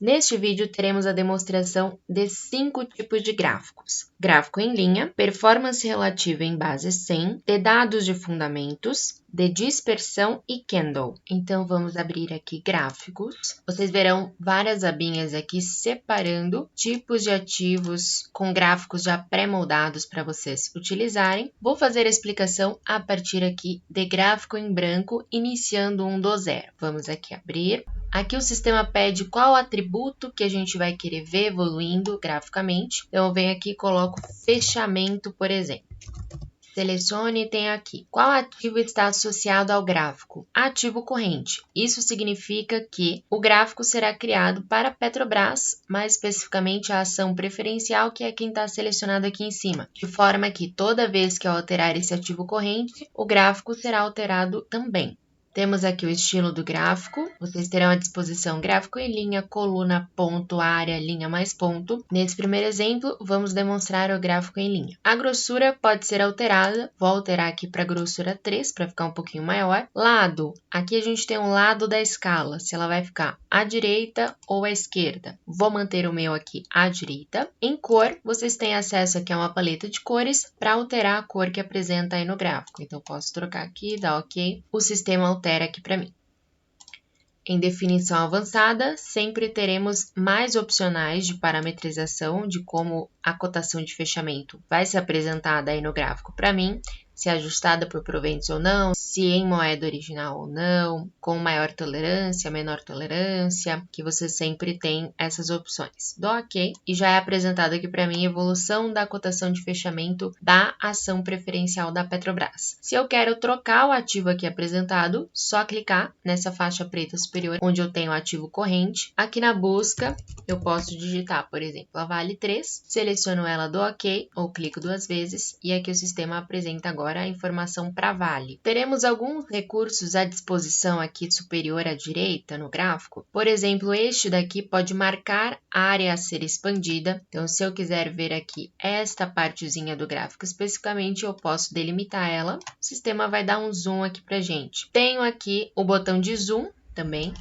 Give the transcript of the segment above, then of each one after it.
Neste vídeo, teremos a demonstração de 5 tipos de gráficos. Gráfico em linha, performance relativa em base 100, de dados de fundamentos, de dispersão e candle. Então, vamos abrir aqui gráficos. Vocês verão várias abinhas aqui separando tipos de ativos com gráficos já pré-moldados para vocês utilizarem. Vou fazer a explicação a partir aqui de gráfico em branco, iniciando um do zero. Vamos aqui abrir. Aqui o sistema pede qual atributo que a gente vai querer ver evoluindo graficamente. Então, eu venho aqui e coloco fechamento, por exemplo. Selecione e tem aqui. Qual ativo está associado ao gráfico? Ativo corrente. Isso significa que o gráfico será criado para a Petrobras, mais especificamente a ação preferencial, que é quem está selecionado aqui em cima. De forma que toda vez que eu alterar esse ativo corrente, o gráfico será alterado também. Temos aqui o estilo do gráfico, vocês terão à disposição gráfico em linha, coluna, ponto, área, linha mais ponto. Nesse primeiro exemplo, vamos demonstrar o gráfico em linha. A grossura pode ser alterada, vou alterar aqui para grossura 3, para ficar um pouquinho maior. Lado, aqui a gente tem um lado da escala, se ela vai ficar à direita ou à esquerda. Vou manter o meu aqui à direita. Em cor, vocês têm acesso aqui a uma paleta de cores para alterar a cor que apresenta aí no gráfico. Então, posso trocar aqui, dar OK. O sistema altera aqui para mim. Em definição avançada, sempre teremos mais opcionais de parametrização de como a cotação de fechamento vai ser apresentada aí no gráfico para mim, se é ajustada por proventes ou não, se em moeda original ou não, com maior tolerância, menor tolerância, que você sempre tem essas opções. Dou OK e já é apresentado aqui para mim a evolução da cotação de fechamento da ação preferencial da Petrobras. Se eu quero trocar o ativo aqui apresentado, só clicar nessa faixa preta superior, onde eu tenho o ativo corrente. Aqui na busca, eu posso digitar, por exemplo, a Vale 3, seleciono ela, dou OK ou clico 2 vezes e aqui o sistema apresenta agora a informação para Vale. Teremos alguns recursos à disposição aqui superior à direita no gráfico. Por exemplo, este daqui pode marcar a área a ser expandida. Então, se eu quiser ver aqui esta partezinha do gráfico especificamente, eu posso delimitar ela. O sistema vai dar um zoom aqui para gente. Tenho aqui o botão de zoom também,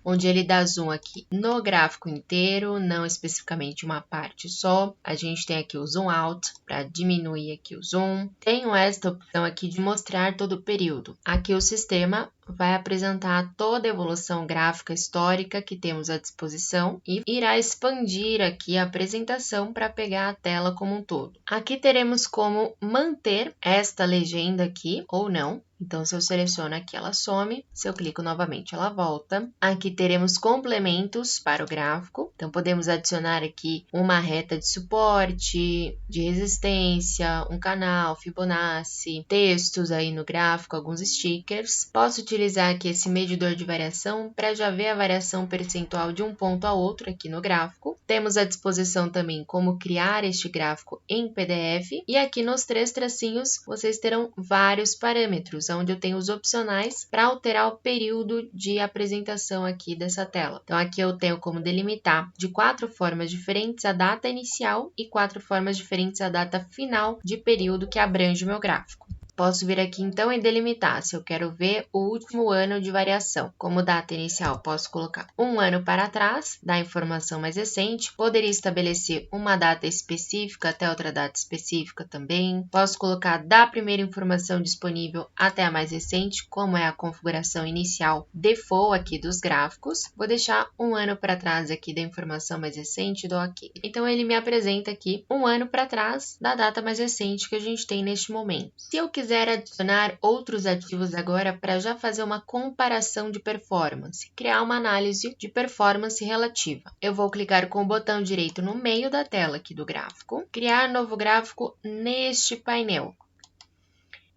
onde ele dá zoom aqui no gráfico inteiro, não especificamente uma parte só. A gente tem aqui o zoom out para diminuir aqui o zoom. Tenho esta opção aqui de mostrar todo o período. Aqui o sistema vai apresentar toda a evolução gráfica histórica que temos à disposição e irá expandir aqui a apresentação para pegar a tela como um todo. Aqui teremos como manter esta legenda aqui ou não. Então, se eu seleciono aqui, ela some. Se eu clico novamente, ela volta. Aqui teremos complementos para o gráfico. Então, podemos adicionar aqui uma reta de suporte, de resistência, um canal, Fibonacci, textos aí no gráfico, alguns stickers. Posso utilizar aqui esse medidor de variação para já ver a variação percentual de um ponto a outro aqui no gráfico. Temos à disposição também como criar este gráfico em PDF. E aqui nos 3 tracinhos, vocês terão vários parâmetros, onde eu tenho os opcionais para alterar o período de apresentação aqui dessa tela. Então, aqui eu tenho como delimitar de 4 formas diferentes a data inicial e 4 formas diferentes a data final de período que abrange o meu gráfico. Posso vir aqui então e delimitar, se eu quero ver o último ano de variação. Como data inicial, posso colocar um ano para trás, da informação mais recente. Poderia estabelecer uma data específica até outra data específica também. Posso colocar da primeira informação disponível até a mais recente, como é a configuração inicial default aqui dos gráficos. Vou deixar um ano para trás aqui da informação mais recente, dou OK. Então, ele me apresenta aqui um ano para trás da data mais recente que a gente tem neste momento. Se eu quiser adicionar outros ativos agora para já fazer uma comparação de performance, criar uma análise de performance relativa. Eu vou clicar com o botão direito no meio da tela aqui do gráfico, criar novo gráfico neste painel.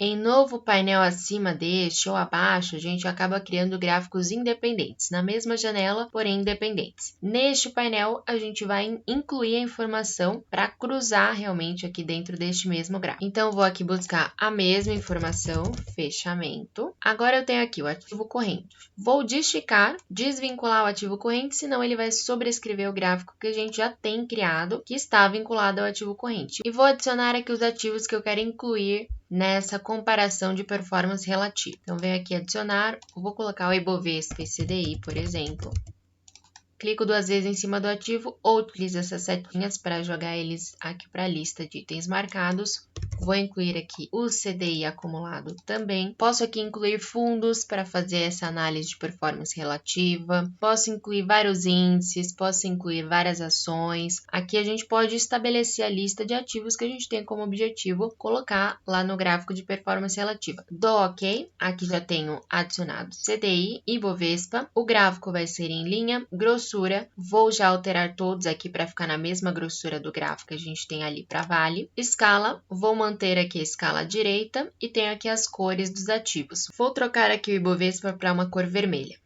Em novo painel acima deste ou abaixo, a gente acaba criando gráficos independentes, na mesma janela, porém independentes. Neste painel, a gente vai incluir a informação para cruzar realmente aqui dentro deste mesmo gráfico. Então, vou aqui buscar a mesma informação, fechamento. Agora eu tenho aqui o ativo corrente. Vou desvincular o ativo corrente, senão ele vai sobrescrever o gráfico que a gente já tem criado, que está vinculado ao ativo corrente. E vou adicionar aqui os ativos que eu quero incluir nessa comparação de performance relativa. Então, venho aqui adicionar, vou colocar o Ibovespa e CDI, por exemplo. clico 2 vezes em cima do ativo ou utilizo essas setinhas para jogar eles aqui para a lista de itens marcados. Vou incluir aqui o CDI acumulado também. Posso aqui incluir fundos para fazer essa análise de performance relativa. Posso incluir vários índices, posso incluir várias ações. Aqui a gente pode estabelecer a lista de ativos que a gente tem como objetivo colocar lá no gráfico de performance relativa. Dou OK. Aqui já tenho adicionado CDI e Bovespa. O gráfico vai ser em linha, grossura. Vou já alterar todos aqui para ficar na mesma grossura do gráfico que a gente tem ali para Vale. Escala, vou manter aqui a escala à direita e tenho aqui as cores dos ativos. Vou trocar aqui o Ibovespa para uma cor vermelha.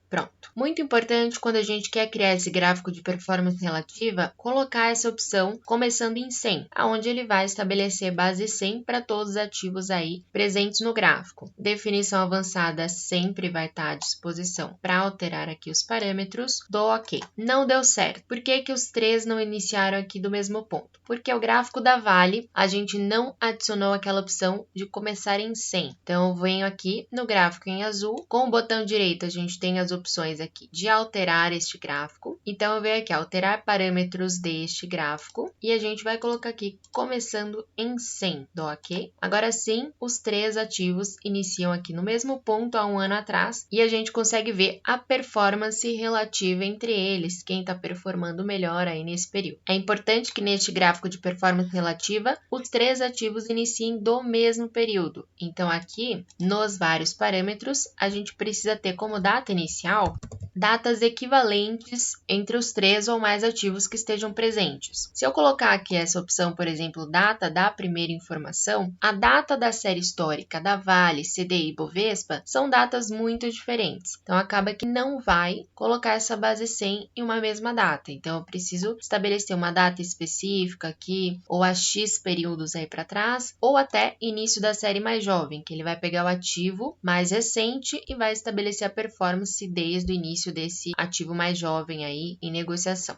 Pronto. Muito importante quando a gente quer criar esse gráfico de performance relativa, colocar essa opção começando em 100, aonde ele vai estabelecer base 100 para todos os ativos aí presentes no gráfico. Definição avançada sempre vai estar à disposição para alterar aqui os parâmetros. Dou OK. Não deu certo. Por que que os três não iniciaram aqui do mesmo ponto? Porque o gráfico da Vale, a gente não adicionou aquela opção de começar em 100. Então, eu venho aqui no gráfico em azul, com o botão direito a gente tem as opções aqui de alterar este gráfico. Então, eu venho aqui alterar parâmetros deste gráfico e a gente vai colocar aqui começando em 100. Dou OK. Agora sim, os três ativos iniciam aqui no mesmo ponto há um ano atrás e a gente consegue ver a performance relativa entre eles, quem está performando melhor aí nesse período. É importante que neste gráfico de performance relativa, os três ativos iniciem do mesmo período. Então, aqui, nos vários parâmetros, a gente precisa ter como data inicial datas equivalentes entre os três ou mais ativos que estejam presentes. Se eu colocar aqui essa opção, por exemplo, data da primeira informação, a data da série histórica da Vale, CDI e Bovespa são datas muito diferentes. Então, acaba que não vai colocar essa base 100 em uma mesma data. Então, eu preciso estabelecer uma data específica aqui, ou a X períodos aí para trás, ou até início da série mais jovem, que ele vai pegar o ativo mais recente e vai estabelecer a performance desde o início desse ativo mais jovem aí em negociação.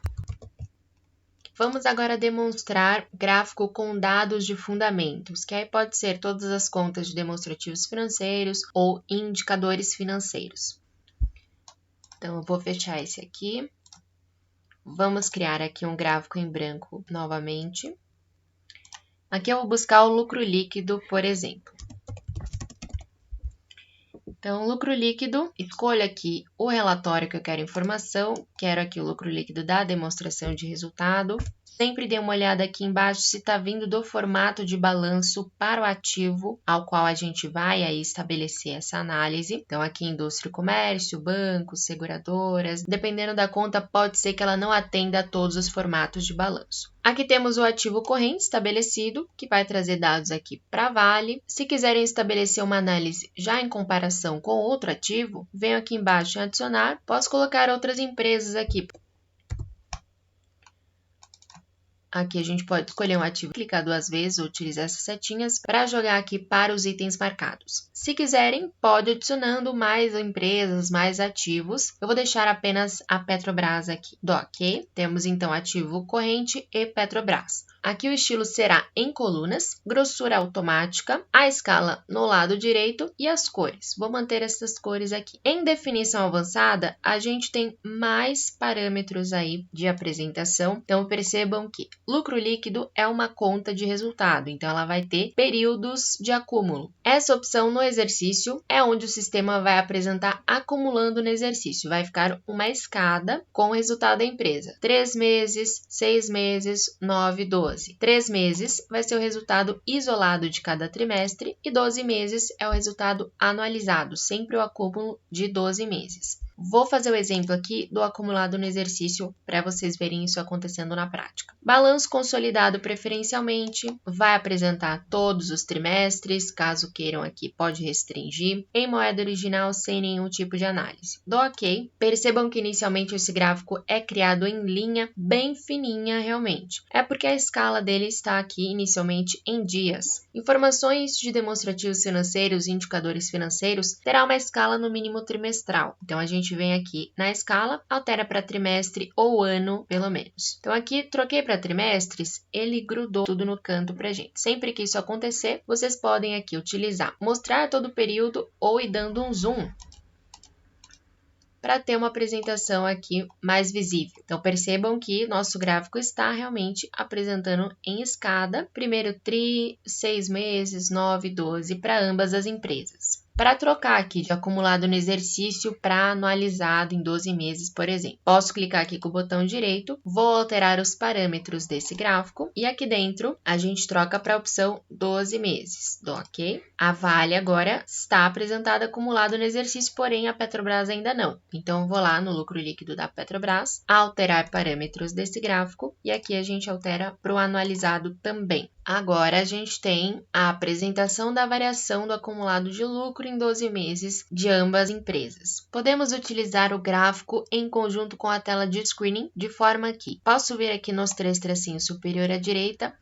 Vamos agora demonstrar gráfico com dados de fundamentos, que aí pode ser todas as contas de demonstrativos financeiros ou indicadores financeiros. Então, eu vou fechar esse aqui. Vamos criar aqui um gráfico em branco novamente. Aqui eu vou buscar o lucro líquido, por exemplo. Então, lucro líquido, escolho aqui o relatório que eu quero informação, quero aqui o lucro líquido da demonstração de resultado. Sempre dê uma olhada aqui embaixo se está vindo do formato de balanço para o ativo ao qual a gente vai aí estabelecer essa análise. Então, aqui indústria e comércio, bancos, seguradoras, dependendo da conta, pode ser que ela não atenda a todos os formatos de balanço. Aqui temos o ativo corrente estabelecido, que vai trazer dados aqui para Vale. Se quiserem estabelecer uma análise já em comparação com outro ativo, venho aqui embaixo em adicionar, posso colocar outras empresas aqui. Aqui a gente pode escolher um ativo, clicar 2 vezes ou utilizar essas setinhas para jogar aqui para os itens marcados. Se quiserem, pode adicionando mais empresas, mais ativos. Eu vou deixar apenas a Petrobras aqui. Dou OK. Temos então ativo corrente e Petrobras. Aqui o estilo será em colunas, grossura automática, a escala no lado direito e as cores. Vou manter essas cores aqui. Em definição avançada, a gente tem mais parâmetros aí de apresentação. Então, percebam que lucro líquido é uma conta de resultado, então ela vai ter períodos de acúmulo. Essa opção no exercício é onde o sistema vai apresentar acumulando no exercício. Vai ficar uma escada com o resultado da empresa. 3 meses, 6 meses, 9, 12. 3 meses vai ser o resultado isolado de cada trimestre e 12 meses é o resultado anualizado, sempre o acúmulo de 12 meses. Vou fazer o exemplo aqui do acumulado no exercício para vocês verem isso acontecendo na prática. Balanço consolidado preferencialmente, vai apresentar todos os trimestres, caso queiram aqui pode restringir, em moeda original sem nenhum tipo de análise. Dou OK. Percebam que inicialmente esse gráfico é criado em linha bem fininha realmente. É porque a escala dele está aqui inicialmente em dias. Informações de demonstrativos financeiros e indicadores financeiros terá uma escala no mínimo trimestral. Então a gente vem aqui na escala, altera para trimestre ou ano, pelo menos. Então aqui troquei para trimestres, ele grudou tudo no canto pra gente. Sempre que isso acontecer, vocês podem aqui utilizar mostrar todo o período ou ir dando um zoom para ter uma apresentação aqui mais visível. Então, percebam que nosso gráfico está realmente apresentando em escada, primeiro TRI, 6 meses, 9, 12, para ambas as empresas. Para trocar aqui de acumulado no exercício para anualizado em 12 meses, por exemplo, posso clicar aqui com o botão direito, vou alterar os parâmetros desse gráfico e aqui dentro a gente troca para a opção 12 meses. Dou OK. A Vale agora está apresentada acumulado no exercício, porém a Petrobras ainda não. Então, vou lá no lucro líquido da Petrobras, alterar parâmetros desse gráfico e aqui a gente altera para o anualizado também. Agora, a gente tem a apresentação da variação do acumulado de lucro em 12 meses de ambas empresas. Podemos utilizar o gráfico em conjunto com a tela de screening, de forma que posso vir aqui nos 3 tracinhos superior à direita,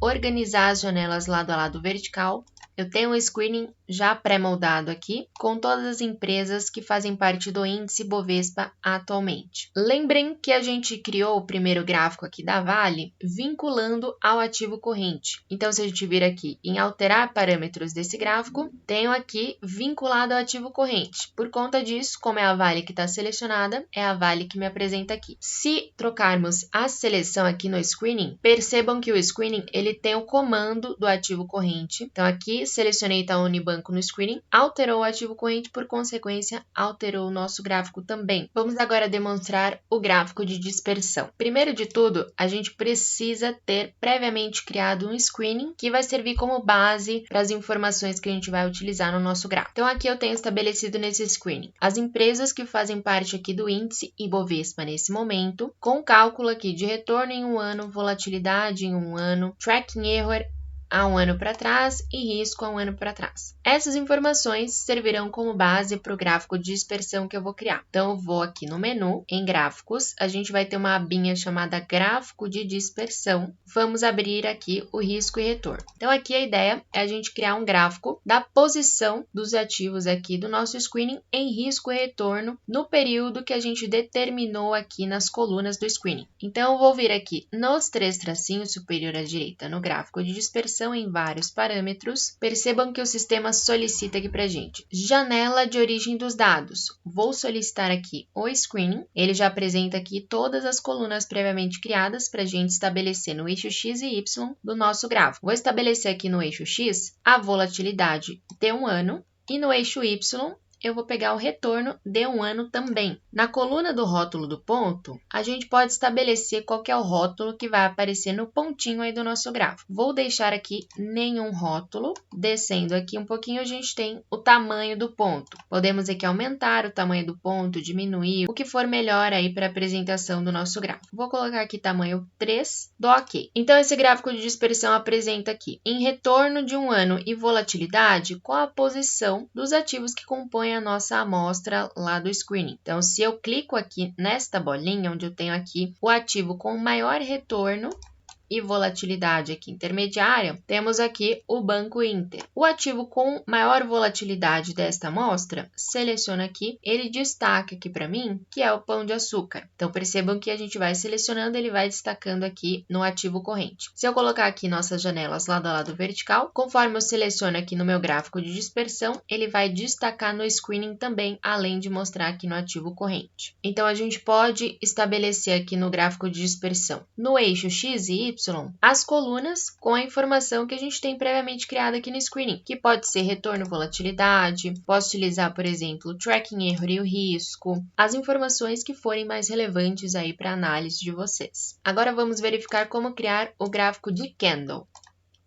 organizar as janelas lado a lado vertical. Eu tenho um screening já pré-moldado aqui, com todas as empresas que fazem parte do índice Bovespa atualmente. Lembrem que a gente criou o primeiro gráfico aqui da Vale vinculando ao ativo corrente. Então, se a gente vir aqui em alterar parâmetros desse gráfico, tenho aqui vinculado ao ativo corrente. Por conta disso, como é a Vale que está selecionada, é a Vale que me apresenta aqui. Se trocarmos a seleção aqui no screening, percebam que o screening ele tem o comando do ativo corrente. Então, aqui selecionei Itaú Unibanco no screening, alterou o ativo corrente, por consequência, alterou o nosso gráfico também. Vamos agora demonstrar o gráfico de dispersão. Primeiro de tudo, a gente precisa ter previamente criado um screening que vai servir como base para as informações que a gente vai utilizar no nosso gráfico. Então, aqui eu tenho estabelecido nesse screening as empresas que fazem parte aqui do índice Ibovespa nesse momento, com cálculo aqui de retorno em um ano, volatilidade em um ano, tracking error há um ano para trás e risco há um ano para trás. Essas informações servirão como base para o gráfico de dispersão que eu vou criar. Então, eu vou aqui no menu, em gráficos, a gente vai ter uma abinha chamada gráfico de dispersão. Vamos abrir aqui o risco e retorno. Então, aqui a ideia é a gente criar um gráfico da posição dos ativos aqui do nosso screening em risco e retorno no período que a gente determinou aqui nas colunas do screening. Então, eu vou vir aqui nos 3 tracinhos superior à direita no gráfico de dispersão em vários parâmetros. Percebam que o sistema solicita aqui para a gente janela de origem dos dados. Vou solicitar aqui o screening. Ele já apresenta aqui todas as colunas previamente criadas para a gente estabelecer no eixo X e Y do nosso gráfico. Vou estabelecer aqui no eixo X a volatilidade de um ano e no eixo Y eu vou pegar o retorno de um ano também. Na coluna do rótulo do ponto, a gente pode estabelecer qual que é o rótulo que vai aparecer no pontinho aí do nosso gráfico. Vou deixar aqui nenhum rótulo. Descendo aqui um pouquinho, a gente tem o tamanho do ponto. Podemos aqui aumentar o tamanho do ponto, diminuir, o que for melhor aí para a apresentação do nosso gráfico. Vou colocar aqui tamanho 3, dou OK. Então, esse gráfico de dispersão apresenta aqui, em retorno de um ano e volatilidade, qual a posição dos ativos que compõem a nossa amostra lá do screening. Então, se eu clico aqui nesta bolinha, onde eu tenho aqui o ativo com maior retorno e volatilidade aqui intermediária, temos aqui o Banco Inter. O ativo com maior volatilidade desta amostra, seleciono aqui, ele destaca aqui para mim, que é o Pão de Açúcar. Então, percebam que a gente vai selecionando, ele vai destacando aqui no ativo corrente. Se eu colocar aqui nossas janelas lado a lado vertical, conforme eu seleciono aqui no meu gráfico de dispersão, ele vai destacar no screening também, além de mostrar aqui no ativo corrente. Então, a gente pode estabelecer aqui no gráfico de dispersão, no eixo X e Y, as colunas com a informação que a gente tem previamente criada aqui no screening, que pode ser retorno, volatilidade, posso utilizar, por exemplo, o tracking error e o risco, as informações que forem mais relevantes aí para a análise de vocês. Agora vamos verificar como criar o gráfico de candle.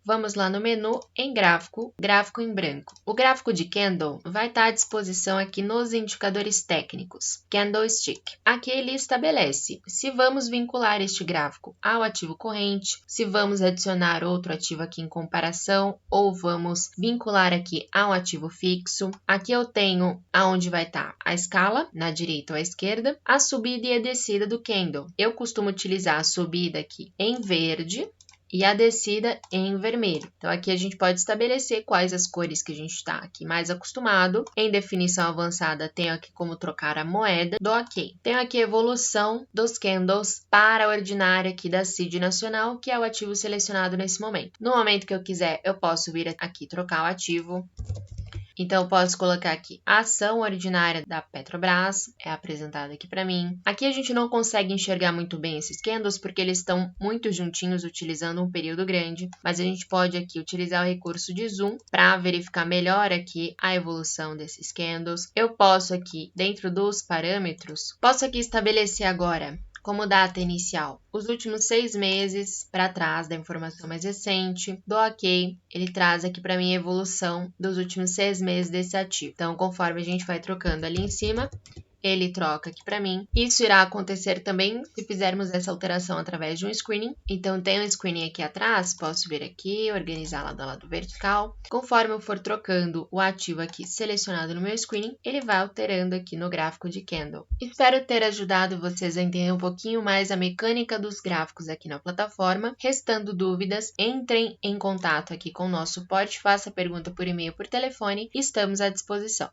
Vamos lá no menu, em gráfico, gráfico em branco. O gráfico de candle vai estar à disposição aqui nos indicadores técnicos, candlestick. Aqui ele estabelece se vamos vincular este gráfico ao ativo corrente, se vamos adicionar outro ativo aqui em comparação, ou vamos vincular aqui ao ativo fixo. Aqui eu tenho aonde vai estar a escala, na direita ou à esquerda, a subida e a descida do candle. Eu costumo utilizar a subida aqui em verde, e a descida em vermelho. Então, aqui a gente pode estabelecer quais as cores que a gente está aqui mais acostumado. Em definição avançada, tenho aqui como trocar a moeda, dou OK. Tenho aqui a evolução dos candles para a ordinária aqui da CID Nacional, que é o ativo selecionado nesse momento. No momento que eu quiser, eu posso vir aqui trocar o ativo. Então, eu posso colocar aqui a ação ordinária da Petrobras, é apresentada aqui para mim. Aqui a gente não consegue enxergar muito bem esses candles, porque eles estão muito juntinhos, utilizando um período grande, mas a gente pode aqui utilizar o recurso de zoom para verificar melhor aqui a evolução desses candles. Eu posso aqui, dentro dos parâmetros, posso aqui estabelecer agora como data inicial os últimos 6 meses para trás da informação mais recente. Dou OK, ele traz aqui para mim a evolução dos últimos 6 meses desse ativo. Então, conforme a gente vai trocando ali em cima, ele troca aqui para mim. Isso irá acontecer também se fizermos essa alteração através de um screening. Então, tem um screening aqui atrás, posso vir aqui, organizar lado a lado vertical. Conforme eu for trocando o ativo aqui selecionado no meu screening, ele vai alterando aqui no gráfico de candle. Espero ter ajudado vocês a entender um pouquinho mais a mecânica dos gráficos aqui na plataforma. Restando dúvidas, entrem em contato aqui com o nosso suporte, faça pergunta por e-mail, por telefone, estamos à disposição.